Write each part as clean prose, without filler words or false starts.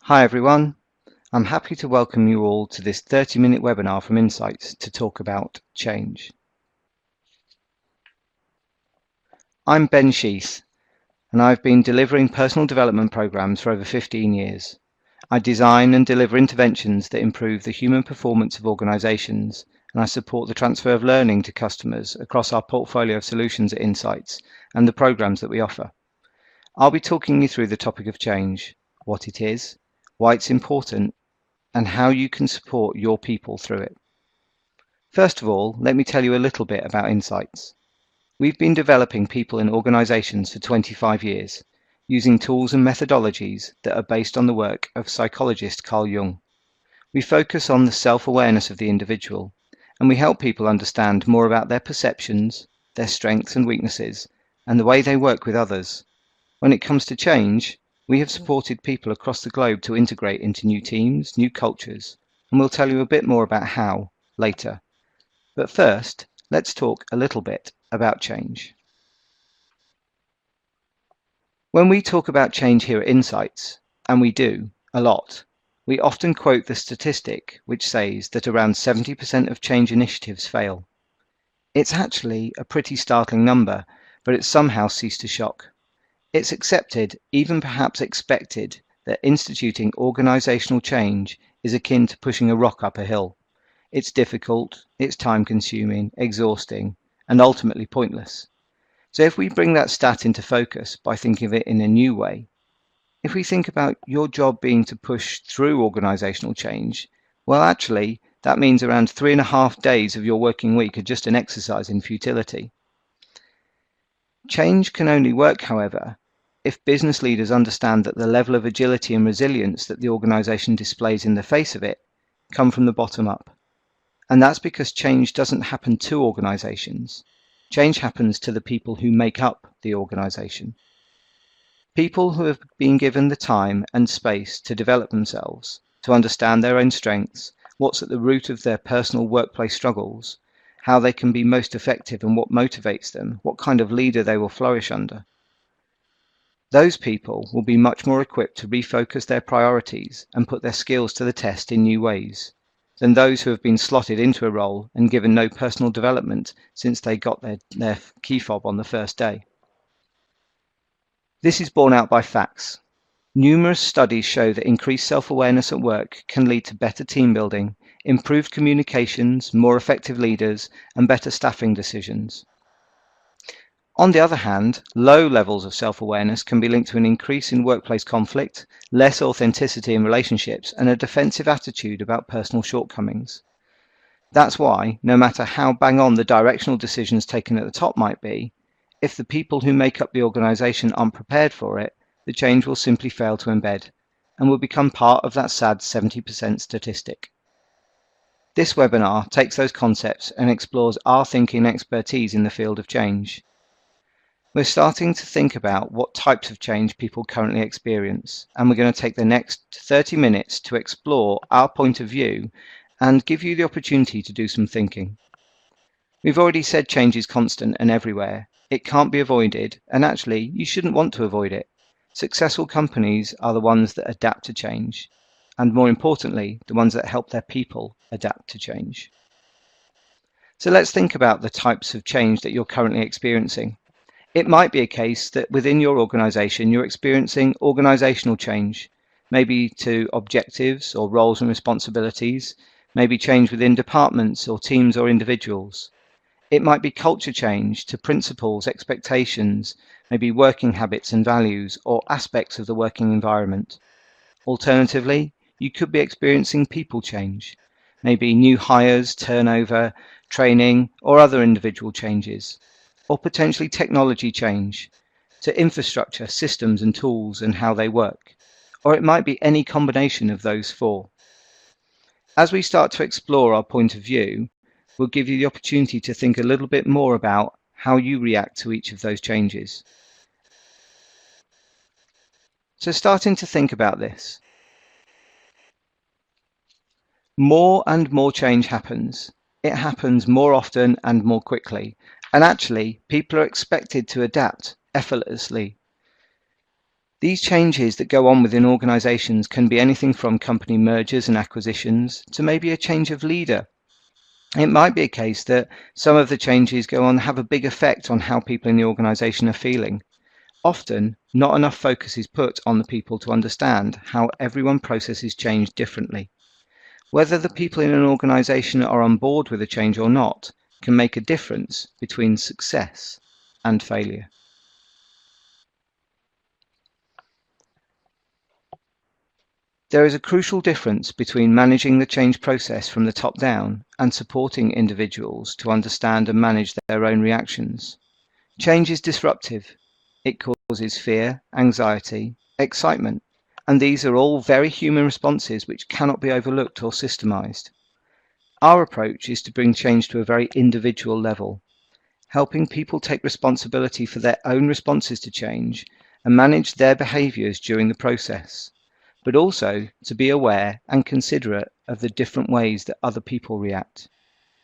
Hi everyone, I'm happy to welcome you all to this 30-minute webinar from Insights to talk about change. I'm Ben Sheath, and I've been delivering personal development programs for over 15 years. I design and deliver interventions that improve the human performance of organizations, and I support the transfer of learning to customers across our portfolio of solutions at Insights and the programs that we offer. I'll be talking you through the topic of change, what it is, why it's important, and how you can support your people through it. First of all, let me tell you a little bit about Insights. We've been developing people in organizations for 25 years, using tools and methodologies that are based on the work of psychologist Carl Jung. We focus on the self-awareness of the individual, and we help people understand more about their perceptions, their strengths and weaknesses, and the way they work with others. When it comes to change, we have supported people across the globe to integrate into new teams, new cultures, and we'll tell you a bit more about how later. But first, let's talk a little bit about change. When we talk about change here at Insights, and we do a lot, we often quote the statistic which says that around 70% of change initiatives fail. It's actually a pretty startling number, but it's somehow ceased to shock. It's accepted, even perhaps expected, that instituting organizational change is akin to pushing a rock up a hill. It's difficult, it's time-consuming, exhausting, and ultimately pointless. So if we bring that stat into focus by thinking of it in a new way, if we think about your job being to push through organizational change, well, actually, that means around 3.5 days of your working week are just an exercise in futility. Change can only work, however, if business leaders understand that the level of agility and resilience that the organization displays in the face of it come from the bottom up. And that's because change doesn't happen to organizations. Change happens to the people who make up the organization. People who have been given the time and space to develop themselves, to understand their own strengths, what's at the root of their personal workplace struggles, how they can be most effective and what motivates them, what kind of leader they will flourish under. Those people will be much more equipped to refocus their priorities and put their skills to the test in new ways than those who have been slotted into a role and given no personal development since they got their key fob on the first day. This is borne out by facts. Numerous studies show that increased self-awareness at work can lead to better team building, improved communications, more effective leaders, and better staffing decisions. On the other hand, low levels of self-awareness can be linked to an increase in workplace conflict, less authenticity in relationships, and a defensive attitude about personal shortcomings. That's why, no matter how bang on the directional decisions taken at the top might be, if the people who make up the organization aren't prepared for it, the change will simply fail to embed and will become part of that sad 70% statistic. This webinar takes those concepts and explores our thinking and expertise in the field of change. We're starting to think about what types of change people currently experience, and we're going to take the next 30 minutes to explore our point of view and give you the opportunity to do some thinking. We've already said change is constant and everywhere. It can't be avoided, and actually, you shouldn't want to avoid it. Successful companies are the ones that adapt to change, and more importantly, the ones that help their people adapt to change. So let's think about the types of change that you're currently experiencing. It might be a case that within your organization, you're experiencing organizational change, maybe to objectives or roles and responsibilities, maybe change within departments or teams or individuals. It might be culture change to principles, expectations, maybe working habits and values, or aspects of the working environment. Alternatively, you could be experiencing people change, maybe new hires, turnover, training, or other individual changes. Or potentially technology change to infrastructure, systems and tools and how they work. Or it might be any combination of those four. As we start to explore our point of view, we'll give you the opportunity to think a little bit more about how you react to each of those changes. So starting to think about this. More and more change happens. It happens more often and more quickly. And actually, people are expected to adapt effortlessly. These changes that go on within organisations can be anything from company mergers and acquisitions to maybe a change of leader. It might be a case that some of the changes go on have a big effect on how people in the organisation are feeling. Often, not enough focus is put on the people to understand how everyone processes change differently. Whether the people in an organisation are on board with a change or not can make a difference between success and failure. There is a crucial difference between managing the change process from the top down and supporting individuals to understand and manage their own reactions. Change is disruptive. It causes fear, anxiety, excitement, and these are all very human responses which cannot be overlooked or systemized. Our approach is to bring change to a very individual level, helping people take responsibility for their own responses to change and manage their behaviours during the process, but also to be aware and considerate of the different ways that other people react.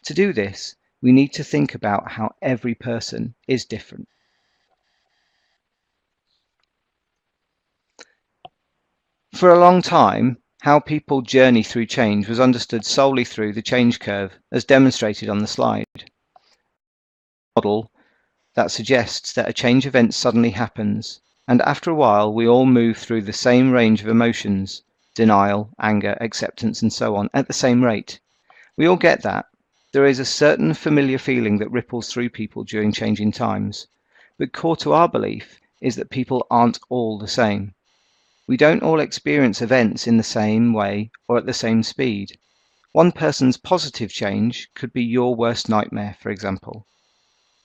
To do this, we need to think about how every person is different. For a long time, how people journey through change was understood solely through the change curve, as demonstrated on the slide. A model that suggests that a change event suddenly happens, and after a while we all move through the same range of emotions, denial, anger, acceptance, and so on, at the same rate. We all get that. There is a certain familiar feeling that ripples through people during changing times, but core to our belief is that people aren't all the same. We don't all experience events in the same way or at the same speed. One person's positive change could be your worst nightmare, for example.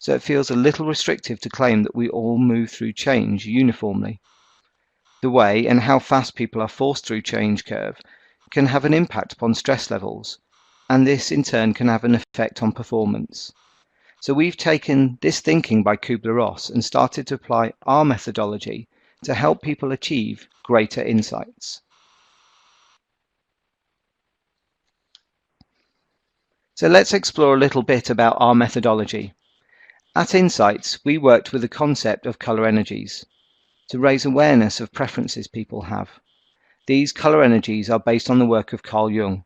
So it feels a little restrictive to claim that we all move through change uniformly. The way and how fast people are forced through change curve can have an impact upon stress levels, and this in turn can have an effect on performance. So we've taken this thinking by Kubler-Ross and started to apply our methodology to help people achieve greater insights. So let's explore a little bit about our methodology. At Insights, we worked with the concept of colour energies to raise awareness of preferences people have. These colour energies are based on the work of Carl Jung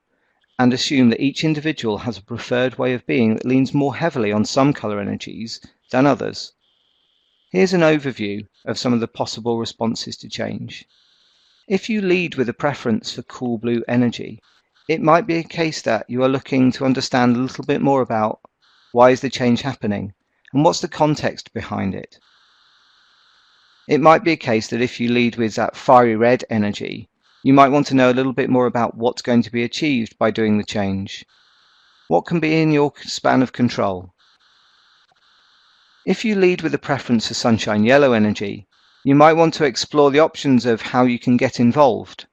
and assume that each individual has a preferred way of being that leans more heavily on some colour energies than others. Here's an overview of some of the possible responses to change. If you lead with a preference for cool blue energy, it might be a case that you are looking to understand a little bit more about why is the change happening and what's the context behind it. It might be a case that if you lead with that fiery red energy, you might want to know a little bit more about what's going to be achieved by doing the change. What can be in your span of control? If you lead with a preference for sunshine yellow energy, you might want to explore the options of how you can get involved.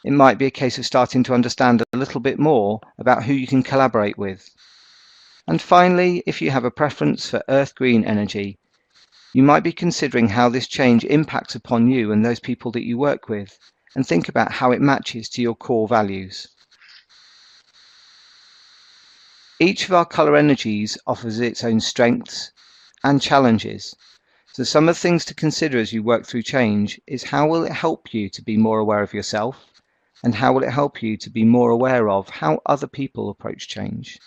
It might be a case of starting to understand a little bit more about who you can collaborate with. And finally, if you have a preference for earth green energy, you might be considering how this change impacts upon you and those people that you work with, and think about how it matches to your core values. Each of our colour energies offers its own strengths and challenges. So some of the things to consider as you work through change is how will it help you to be more aware of yourself, and how will it help you to be more aware of how other people approach change.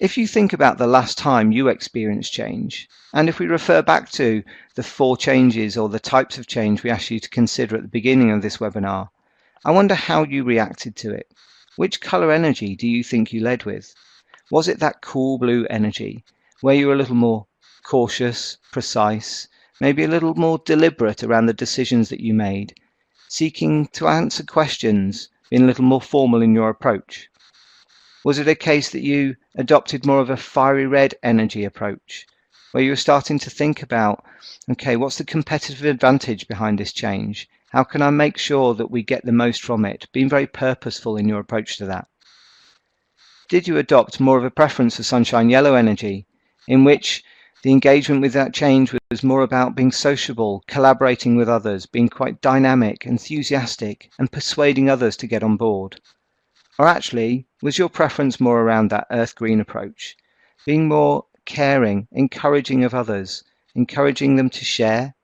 If you think about the last time you experienced change, and if we refer back to the 4 changes or the types of change we asked you to consider at the beginning of this webinar, I wonder how you reacted to it. Which colour energy do you think you led with? Was it that cool blue energy, where you were a little more cautious, precise, maybe a little more deliberate around the decisions that you made, seeking to answer questions, being a little more formal in your approach? Was it a case that you adopted more of a fiery red energy approach, where you were starting to think about, okay, what's the competitive advantage behind this change? How can I make sure that we get the most from it? Being very purposeful in your approach to that. Did you adopt more of a preference for sunshine yellow energy, in which the engagement with that change was more about being sociable, collaborating with others, being quite dynamic, enthusiastic, and persuading others to get on board? Or actually, was your preference more around that earth green approach, being more caring, encouraging of others, encouraging them to share,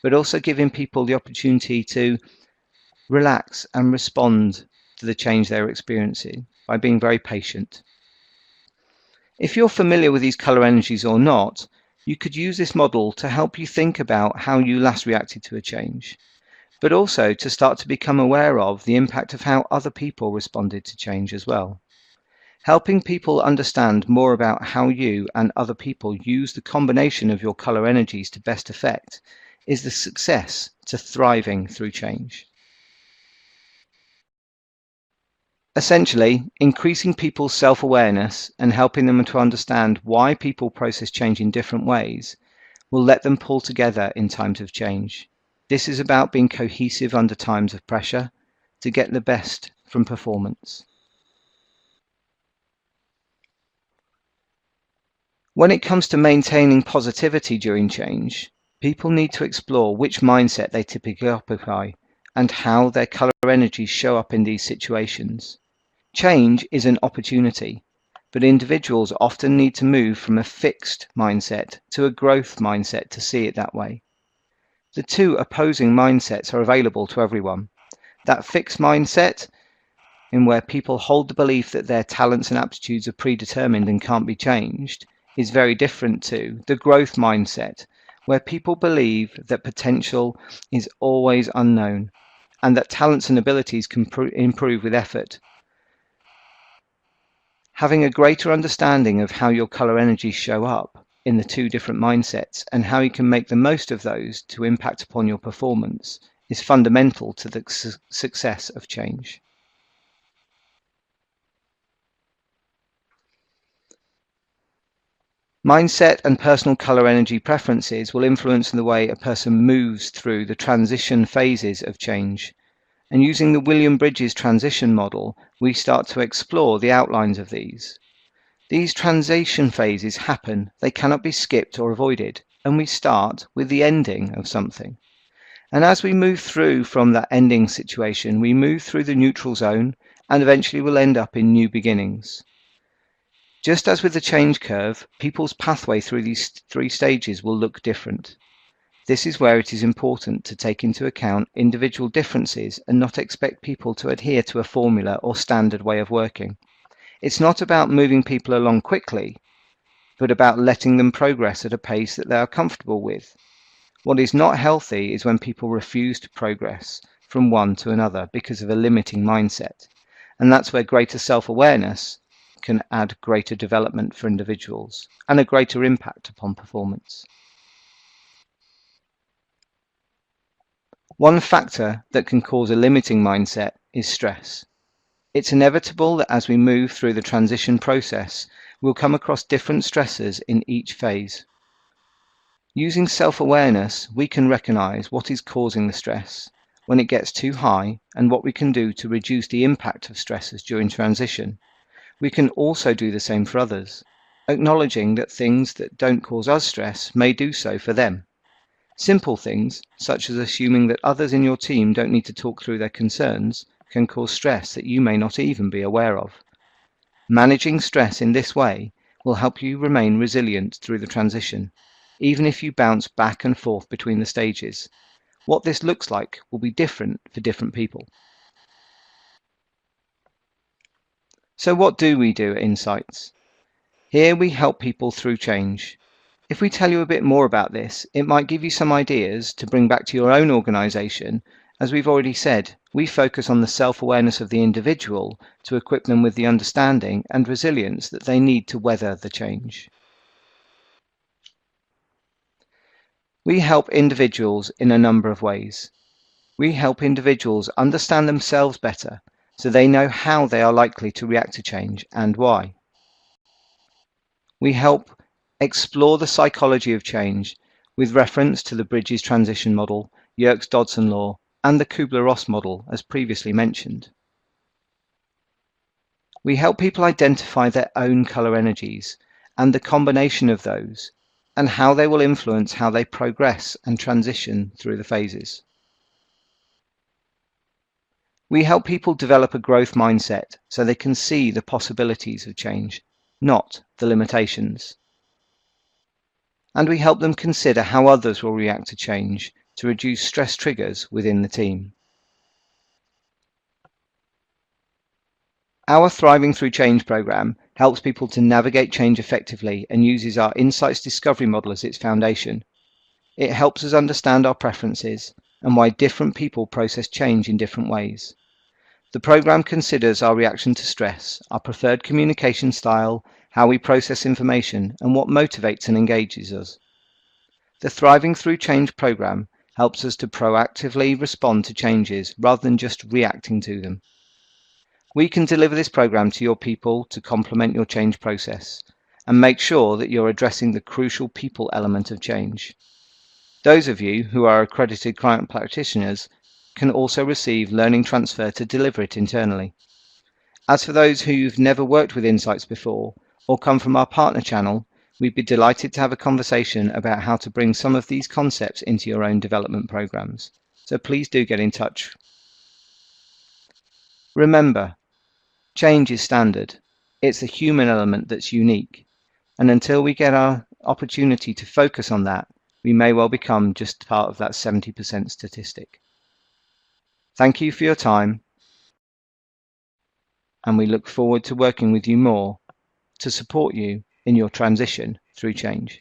but also giving people the opportunity to relax and respond to the change they're experiencing by being very patient. If you're familiar with these colour energies or not, you could use this model to help you think about how you last reacted to a change, but also to start to become aware of the impact of how other people responded to change as well. Helping people understand more about how you and other people use the combination of your colour energies to best effect is the success to thriving through change. Essentially, increasing people's self-awareness and helping them to understand why people process change in different ways will let them pull together in times of change. This is about being cohesive under times of pressure to get the best from performance. When it comes to maintaining positivity during change, people need to explore which mindset they typically occupy and how their colour energies show up in these situations. Change is an opportunity, but individuals often need to move from a fixed mindset to a growth mindset to see it that way. The two opposing mindsets are available to everyone. That fixed mindset, in where people hold the belief that their talents and aptitudes are predetermined and can't be changed, is very different to the growth mindset, where people believe that potential is always unknown and that talents and abilities can improve with effort. Having a greater understanding of how your colour energies show up in the two different mindsets and how you can make the most of those to impact upon your performance is fundamental to the success of change. Mindset and personal colour energy preferences will influence the way a person moves through the transition phases of change. And using the William Bridges transition model, we start to explore the outlines of these. These transition phases happen, they cannot be skipped or avoided, and we start with the ending of something. And as we move through from that ending situation, we move through the neutral zone and eventually will end up in new beginnings. Just as with the change curve, people's pathway through these three stages will look different. This is where it is important to take into account individual differences and not expect people to adhere to a formula or standard way of working. It's not about moving people along quickly, but about letting them progress at a pace that they are comfortable with. What is not healthy is when people refuse to progress from one to another because of a limiting mindset. And that's where greater self-awareness can add greater development for individuals and a greater impact upon performance. One factor that can cause a limiting mindset is stress. It's inevitable that as we move through the transition process, we'll come across different stressors in each phase. Using self-awareness, we can recognize what is causing the stress when it gets too high and what we can do to reduce the impact of stressors during transition. We can also do the same for others, acknowledging that things that don't cause us stress may do so for them. Simple things, such as assuming that others in your team don't need to talk through their concerns, can cause stress that you may not even be aware of. Managing stress in this way will help you remain resilient through the transition, even if you bounce back and forth between the stages. What this looks like will be different for different people. So what do we do at Insights? Here we help people through change. If we tell you a bit more about this, it might give you some ideas to bring back to your own organisation. As we've already said, we focus on the self-awareness of the individual to equip them with the understanding and resilience that they need to weather the change. We help individuals in a number of ways. We help individuals understand themselves better so they know how they are likely to react to change and why. We help explore the psychology of change with reference to the Bridges transition model, Yerkes-Dodson law, and the Kubler-Ross model, as previously mentioned. We help people identify their own colour energies and the combination of those, and how they will influence how they progress and transition through the phases. We help people develop a growth mindset so they can see the possibilities of change, not the limitations. And we help them consider how others will react to change to reduce stress triggers within the team. Our Thriving Through Change program helps people to navigate change effectively and uses our insights discovery model as its foundation. It helps us understand our preferences and why different people process change in different ways. The program considers our reaction to stress, our preferred communication style, how we process information, and what motivates and engages us. The Thriving Through Change program helps us to proactively respond to changes rather than just reacting to them. We can deliver this program to your people to complement your change process and make sure that you're addressing the crucial people element of change. Those of you who are accredited client practitioners can also receive learning transfer to deliver it internally. As for those who've never worked with Insights before or come from our partner channel, we'd be delighted to have a conversation about how to bring some of these concepts into your own development programs. So please do get in touch. Remember, change is standard. It's the human element that's unique. And until we get our opportunity to focus on that, we may well become just part of that 70% statistic. Thank you for your time, and we look forward to working with you more to support you in your transition through change.